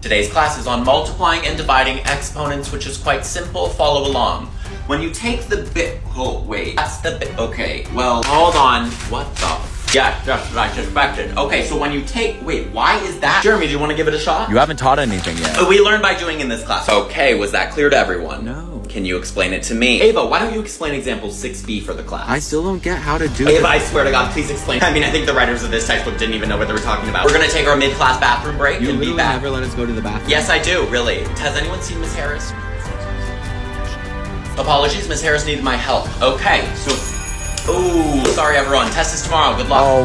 Today's class is on multiplying and dividing exponents, which is quite simple. Follow along. When you take the bit, oh wait, that's the bit, okay, well, hold on, what the? Yeah, just what I suspected. Okay, so when you take, wait, why is that? Jeremy, do you want to give it a shot? You haven't taught anything yet. We learn by doing in this class. Okay, was that clear to everyone? No. Can you explain it to me? Ava, why don't you explain example 6b for the class? I still don't get how to do Ava, it. I swear to God, please explain. I mean, I think the writers of this textbook didn't even know what they were talking about. We're gonna take our mid-class bathroom break You and be literally back. never let us go to the bathroom. Yes, I do, really. Has anyone seen Miss Harris? Apologies, Miss Harris needed my help. Okay, so... Ooh, sorry everyone. Test is tomorrow. Good luck. Oh.